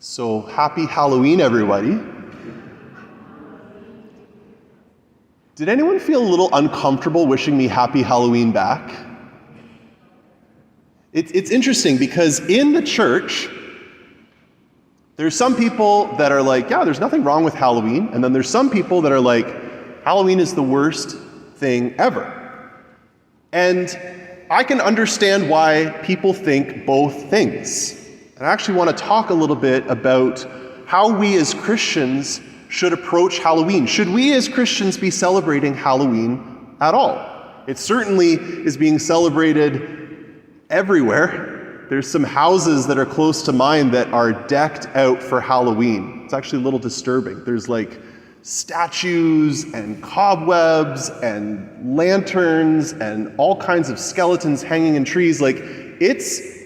So happy Halloween, everybody. Did anyone feel a little uncomfortable wishing me happy Halloween back? It's interesting because in the church, there's some people that are like, yeah, there's nothing wrong with Halloween. And then there's some people that are like, Halloween is the worst thing ever. And I can understand why people think both things. And I actually want to talk a little bit about how we as Christians should approach Halloween. Should we as Christians be celebrating Halloween at all? It certainly is being celebrated everywhere. There's some houses that are close to mine that are decked out for Halloween. It's actually a little disturbing. There's like statues and cobwebs and lanterns and all kinds of skeletons hanging in trees. Like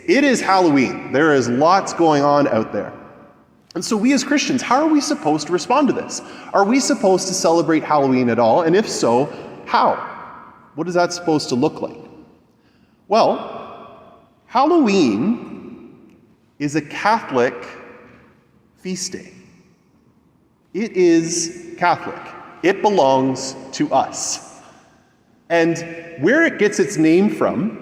it is Halloween. There is lots going on out there. And so we as Christians, how are we supposed to respond to this? Are we supposed to celebrate Halloween at all? And if so, how? What is that supposed to look like? Well, Halloween is a Catholic feast day. It is Catholic. It belongs to us. And where it gets its name from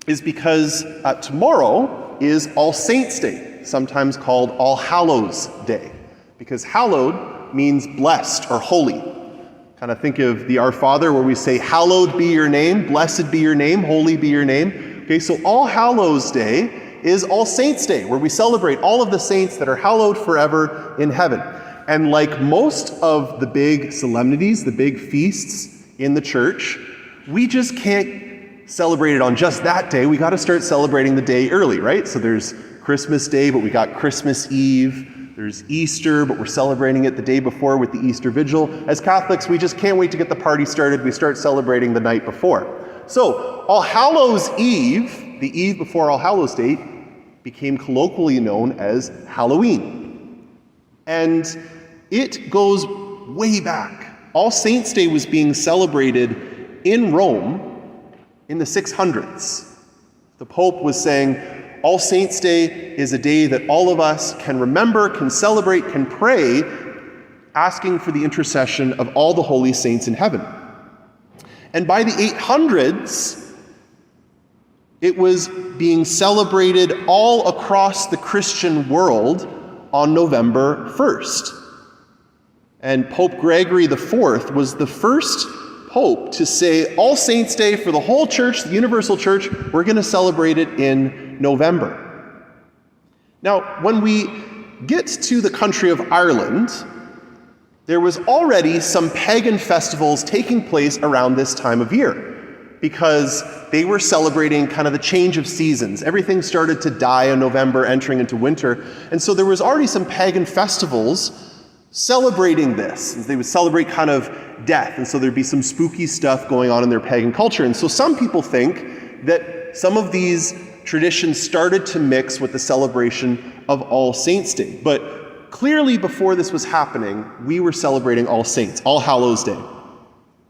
is because tomorrow is All Saints' Day, sometimes called All Hallows' Day, because hallowed means blessed or holy. Kind of think of the Our Father where we say, hallowed be your name, blessed be your name, holy be your name. Okay, so All Hallows' Day is All Saints' Day, where we celebrate all of the saints that are hallowed forever in heaven. And like most of the big solemnities, the big feasts in the church, we just can't celebrate it on just that day. We got to start celebrating the day early, right? So there's Christmas Day, but we got Christmas Eve. There's Easter, but we're celebrating it the day before with the Easter Vigil. As Catholics, we just can't wait to get the party started. We start celebrating the night before. So All Hallows Eve, the eve before All Hallows Day, became colloquially known as Halloween. And it goes way back. All Saints' Day was being celebrated in Rome in the 600s. The Pope was saying, All Saints' Day is a day that all of us can remember, can celebrate, can pray, asking for the intercession of all the holy saints in heaven. And by the 800s, it was being celebrated all across the Christian world on November 1st. And Pope Gregory IV was the first Pope to say, All Saints' Day for the whole church, the universal church, we're going to celebrate it in November. Now, when we get to the country of Ireland, there was already some pagan festivals taking place around this time of year because they were celebrating kind of the change of seasons. Everything started to die in November, entering into winter. And so there was already some pagan festivals celebrating this. They would celebrate kind of death, and so there'd be some spooky stuff going on in their pagan culture. And so some people think that some of these traditions started to mix with the celebration of All Saints' Day. But clearly before this was happening, we were celebrating All Saints, All Hallows' Day.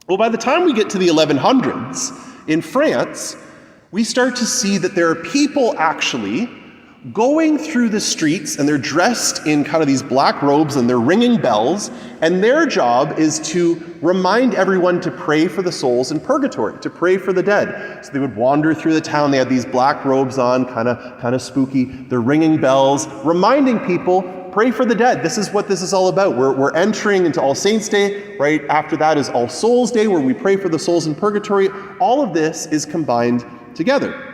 Well, by the time we get to the 1100s, in France, we start to see that there are people actually going through the streets, and they're dressed in kind of these black robes and they're ringing bells, and their job is to remind everyone to pray for the souls in purgatory, to pray for the dead. So they would wander through the town, they had these black robes on, kind of spooky, they're ringing bells, reminding people, pray for the dead. This is what this is all about. We're entering into All Saints' Day. Right after that is All Souls' Day, where we pray for the souls in purgatory. All of this is combined together.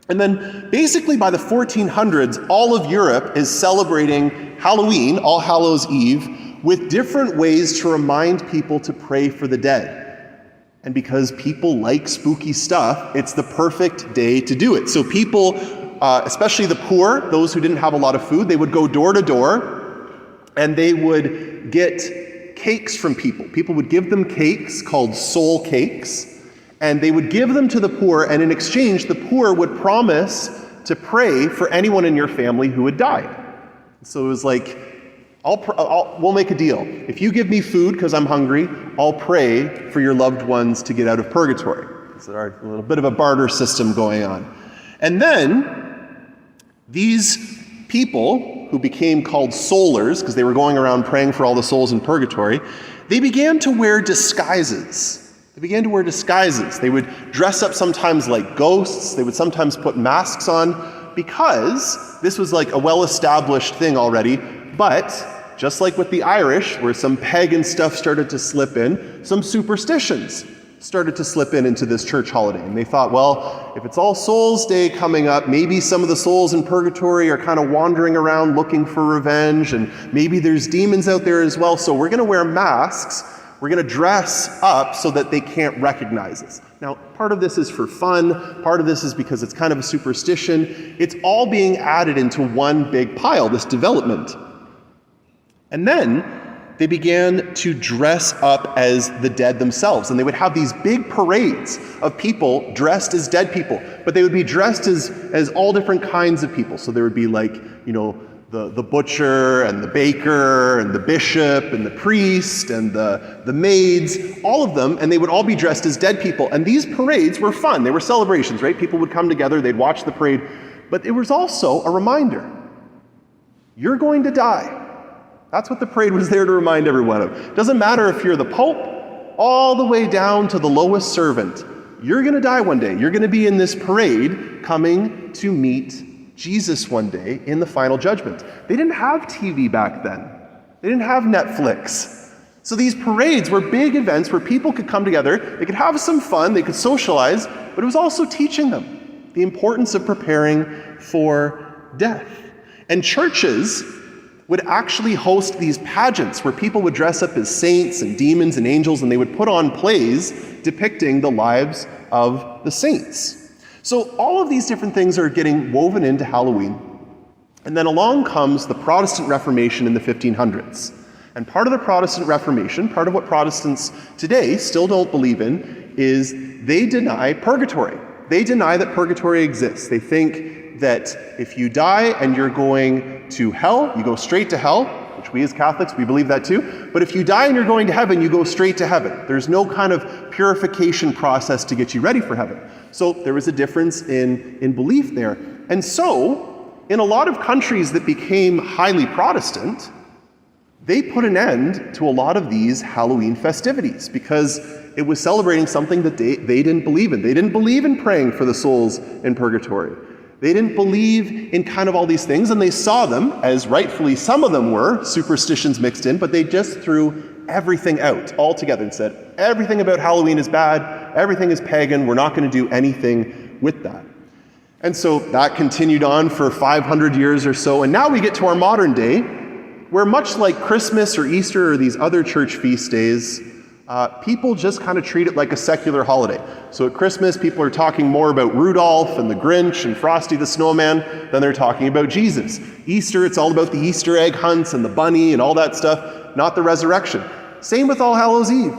And then basically by the 1400s, all of Europe is celebrating Halloween, All Hallows' Eve, with different ways to remind people to pray for the dead. And because people like spooky stuff, it's the perfect day to do it. So people, especially the poor, those who didn't have a lot of food, they would go door to door and they would get cakes from people. People would give them cakes called soul cakes. And they would give them to the poor, and in exchange, the poor would promise to pray for anyone in your family who had died. So it was like, we'll make a deal. If you give me food because I'm hungry, I'll pray for your loved ones to get out of purgatory. So there's a little bit of a barter system going on. And then these people who became called soulers, because they were going around praying for all the souls in purgatory, they began to wear disguises. They would dress up sometimes like ghosts. They would sometimes put masks on, because this was like a well-established thing already. But just like with the Irish, where some pagan stuff started to slip in, some superstitions started to slip into this church holiday. And they thought, well, if it's All Souls Day coming up, maybe some of the souls in purgatory are kind of wandering around looking for revenge, and maybe there's demons out there as well, so we're going to wear masks. We're going to dress up so that they can't recognize us. Now, part of this is for fun. Part of this is because it's kind of a superstition. It's all being added into one big pile, this development. And then they began to dress up as the dead themselves. And they would have these big parades of people dressed as dead people. But they would be dressed as all different kinds of people. So there would be like, the butcher and the baker and the bishop and the priest and the maids, all of them, and they would all be dressed as dead people. And these parades were fun. They were celebrations, right? People would come together, they'd watch the parade. But it was also a reminder. You're going to die. That's what the parade was there to remind everyone of. It doesn't matter if you're the Pope, all the way down to the lowest servant. You're going to die one day. You're going to be in this parade coming to meet Jesus one day in the final judgment. They didn't have TV back then. They didn't have Netflix. So these parades were big events where people could come together, they could have some fun, they could socialize, but it was also teaching them the importance of preparing for death. And churches would actually host these pageants where people would dress up as saints and demons and angels, and they would put on plays depicting the lives of the saints. So all of these different things are getting woven into Halloween. And then along comes the Protestant Reformation in the 1500s. And part of the Protestant Reformation, part of what Protestants today still don't believe in, is they deny purgatory. They deny that purgatory exists. They think that if you die and you're going to hell, you go straight to hell, which we as Catholics, we believe that too. But if you die and you're going to heaven, you go straight to heaven. There's no kind of purification process to get you ready for heaven. So there was a difference in belief there. And so, in a lot of countries that became highly Protestant, they put an end to a lot of these Halloween festivities because it was celebrating something that they didn't believe in. They didn't believe in praying for the souls in purgatory. They didn't believe in kind of all these things, and they saw them, as rightfully some of them were, superstitions mixed in, but they just threw everything out altogether and said, everything about Halloween is bad, everything is pagan, we're not going to do anything with that. And so that continued on for 500 years or so, and now we get to our modern day, where much like Christmas or Easter or these other church feast days, people just kind of treat it like a secular holiday. So at Christmas, people are talking more about Rudolph and the Grinch and Frosty the Snowman than they're talking about Jesus. Easter, it's all about the Easter egg hunts and the bunny and all that stuff, not the resurrection. Same with All Hallows Eve.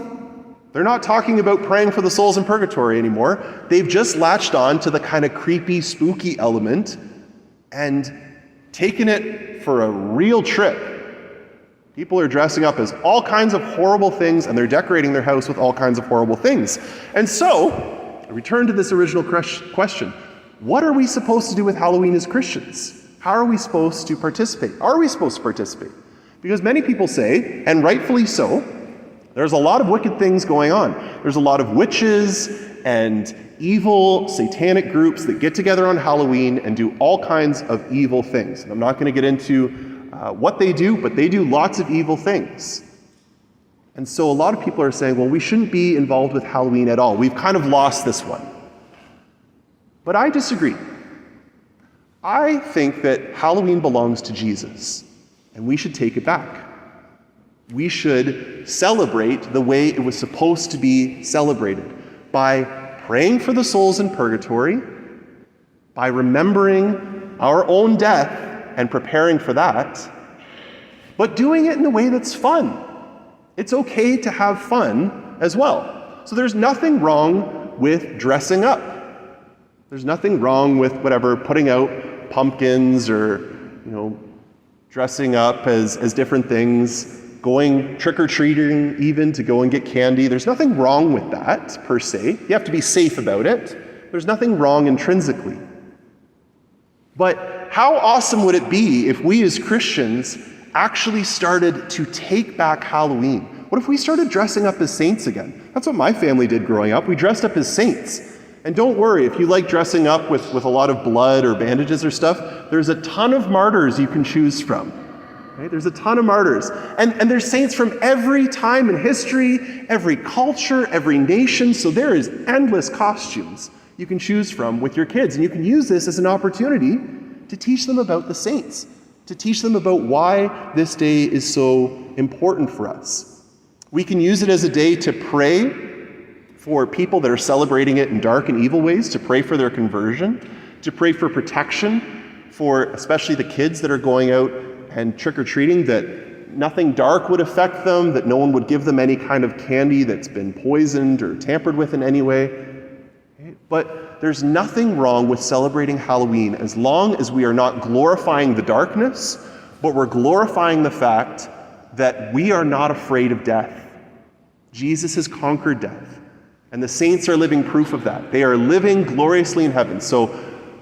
They're not talking about praying for the souls in purgatory anymore. They've just latched on to the kind of creepy, spooky element and taken it for a real trip. People are dressing up as all kinds of horrible things, and they're decorating their house with all kinds of horrible things. And so, I return to this original question. What are we supposed to do with Halloween as Christians? How are we supposed to participate? Are we supposed to participate? Because many people say, and rightfully so, there's a lot of wicked things going on. There's a lot of witches and evil satanic groups that get together on Halloween and do all kinds of evil things. And I'm not going to get into what they do, but they do lots of evil things. And so a lot of people are saying, well, we shouldn't be involved with Halloween at all. We've kind of lost this one. But I disagree. I think that Halloween belongs to Jesus, and we should take it back. We should celebrate the way it was supposed to be celebrated, by praying for the souls in purgatory, by remembering our own death and preparing for that, but doing it in a way that's fun. It's okay to have fun as well. So there's nothing wrong with dressing up. There's nothing wrong with putting out pumpkins or, dressing up as different things, going trick-or-treating even to go and get candy. There's nothing wrong with that, per se. You have to be safe about it. There's nothing wrong intrinsically. But how awesome would it be if we as Christians actually started to take back Halloween? What if we started dressing up as saints again? That's what my family did growing up. We dressed up as saints. And don't worry, if you like dressing up with a lot of blood or bandages or stuff, there's a ton of martyrs you can choose from. Right? There's a ton of martyrs. And there's saints from every time in history, every culture, every nation. So there is endless costumes you can choose from with your kids. And you can use this as an opportunity to teach them about the saints, to teach them about why this day is so important for us. We can use it as a day to pray for people that are celebrating it in dark and evil ways, to pray for their conversion, to pray for protection for especially the kids that are going out and trick-or-treating, that nothing dark would affect them, that no one would give them any kind of candy that's been poisoned or tampered with in any way. But there's nothing wrong with celebrating Halloween as long as we are not glorifying the darkness, but we're glorifying the fact that we are not afraid of death. Jesus has conquered death, and the saints are living proof of that. They are living gloriously in heaven. So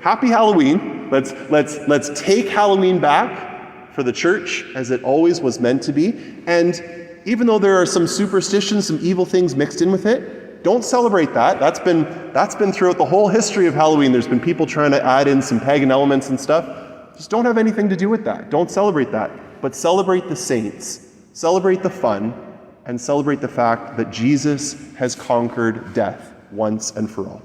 happy Halloween. Let's take Halloween back for the church as it always was meant to be. And even though there are some superstitions, some evil things mixed in with it, don't celebrate that. That's been throughout the whole history of Halloween. There's been people trying to add in some pagan elements and stuff. Just don't have anything to do with that. Don't celebrate that. But celebrate the saints. Celebrate the fun. And celebrate the fact that Jesus has conquered death once and for all.